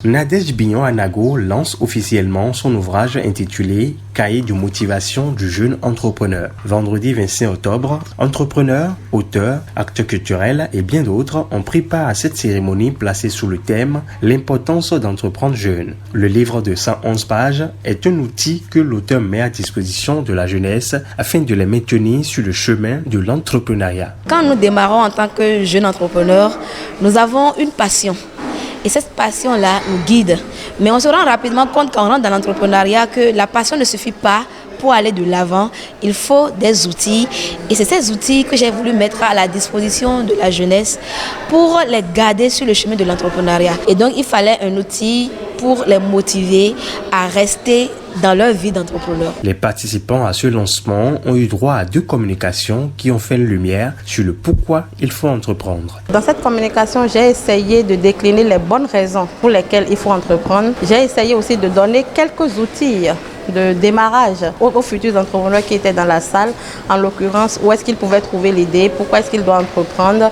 Nadège Bignon-Anago lance officiellement son ouvrage intitulé « Cahier de motivation du jeune entrepreneur ». Vendredi 25 octobre, entrepreneurs, auteurs, acteurs culturels et bien d'autres ont pris part à cette cérémonie placée sous le thème « L'importance d'entreprendre jeune ». Le livre de 111 pages est un outil que l'auteur met à disposition de la jeunesse afin de les maintenir sur le chemin de l'entrepreneuriat. Quand nous démarrons en tant que jeunes entrepreneurs, nous avons une passion. Et cette passion-là nous guide. Mais on se rend rapidement compte quand on rentre dans l'entrepreneuriat que la passion ne suffit pas pour aller de l'avant. Il faut des outils. Et c'est ces outils que j'ai voulu mettre à la disposition de la jeunesse pour les garder sur le chemin de l'entrepreneuriat. Et donc, il fallait un outil pour les motiver à rester dans leur vie d'entrepreneur. Les participants à ce lancement ont eu droit à 2 communications qui ont fait lumière sur le pourquoi il faut entreprendre. Dans cette communication, j'ai essayé de décliner les bonnes raisons pour lesquelles il faut entreprendre. J'ai essayé aussi de donner quelques outils de démarrage aux futurs entrepreneurs qui étaient dans la salle, en l'occurrence, où est-ce qu'ils pouvaient trouver l'idée, pourquoi est-ce qu'ils doivent entreprendre,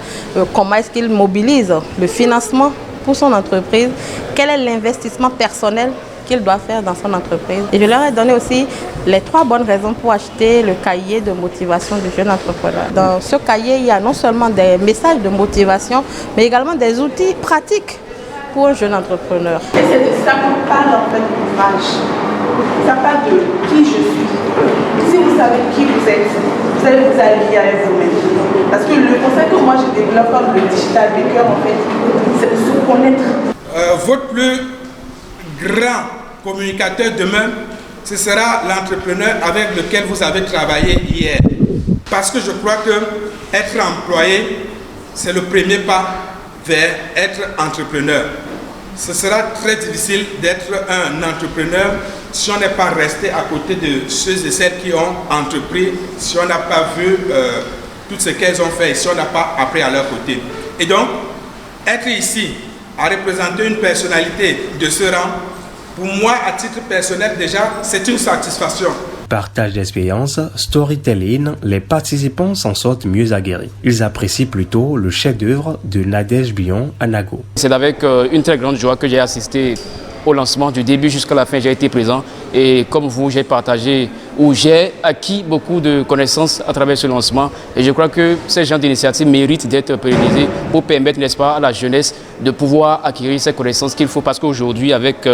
comment est-ce qu'ils mobilisent le financement pour son entreprise, quel est l'investissement personnel qu'il doit faire dans son entreprise. Et je leur ai donné aussi les 3 bonnes raisons pour acheter le cahier de motivation du jeune entrepreneur. Dans ce cahier, il y a non seulement des messages de motivation, mais également des outils pratiques pour un jeune entrepreneur. Et c'est de ça qu'on parle en fait de l'ouvrage. Ça parle de qui je suis. Si vous savez qui vous êtes, vous allez vous allier avec vous-même. Parce que le concept que moi je développe comme le digital maker, en fait, c'est de se connaître. Votre plus grand communicateur demain, ce sera l'entrepreneur avec lequel vous avez travaillé hier. Parce que je crois que être employé, c'est le premier pas vers être entrepreneur. Ce sera très difficile d'être un entrepreneur si on n'est pas resté à côté de ceux et celles qui ont entrepris, si on n'a pas vu tout ce qu'elles ont fait, si on n'a pas appris à leur côté. Et donc, être ici, à représenter une personnalité de ce rang, pour moi, à titre personnel, déjà, c'est une satisfaction. Partage d'expérience, storytelling, les participants s'en sortent mieux aguerris. Ils apprécient plutôt le chef-d'œuvre de Nadège Bignon-Anago. C'est avec une très grande joie que j'ai assisté au lancement du début jusqu'à la fin. J'ai été présent et comme vous, j'ai partagé ou j'ai acquis beaucoup de connaissances à travers ce lancement. Et je crois que ces genres d'initiatives méritent d'être pérennisées pour permettre, n'est-ce pas, à la jeunesse de pouvoir acquérir ces connaissances qu'il faut. Parce qu'aujourd'hui, avec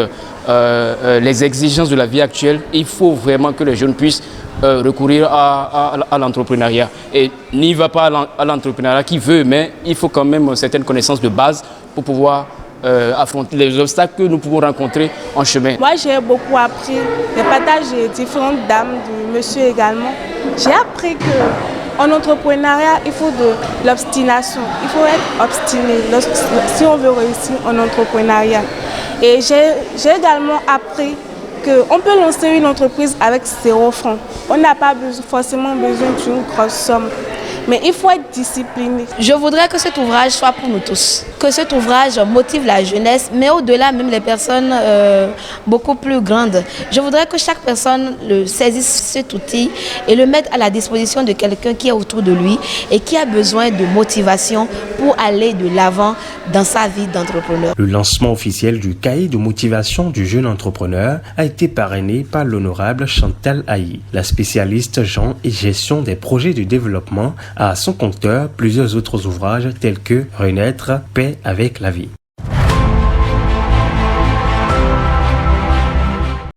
les exigences de la vie actuelle, il faut vraiment que les jeunes puissent recourir à l'entrepreneuriat. Et n'y va pas à l'entrepreneuriat qui veut, mais il faut quand même certaines connaissances de base pour pouvoir affronter les obstacles que nous pouvons rencontrer en chemin. Moi, j'ai beaucoup appris des partages de différentes dames, du monsieur également. J'ai appris qu'en entrepreneuriat, il faut de l'obstination. Il faut être obstiné si on veut réussir en entrepreneuriat. Et j'ai également appris qu'on peut lancer une entreprise avec 0 francs. On n'a pas forcément besoin d'une grosse somme. Mais il faut être discipliné. Je voudrais que cet ouvrage soit pour nous tous. Que cet ouvrage motive la jeunesse, mais au-delà même les personnes beaucoup plus grandes. Je voudrais que chaque personne saisisse cet outil et le mette à la disposition de quelqu'un qui est autour de lui et qui a besoin de motivation pour aller de l'avant dans sa vie d'entrepreneur. Le lancement officiel du cahier de motivation du jeune entrepreneur a été parrainé par l'honorable Chantal Haï. La spécialiste genre et gestion des projets de développement a à son compteur plusieurs autres ouvrages tels que Renaître, Paix avec la vie.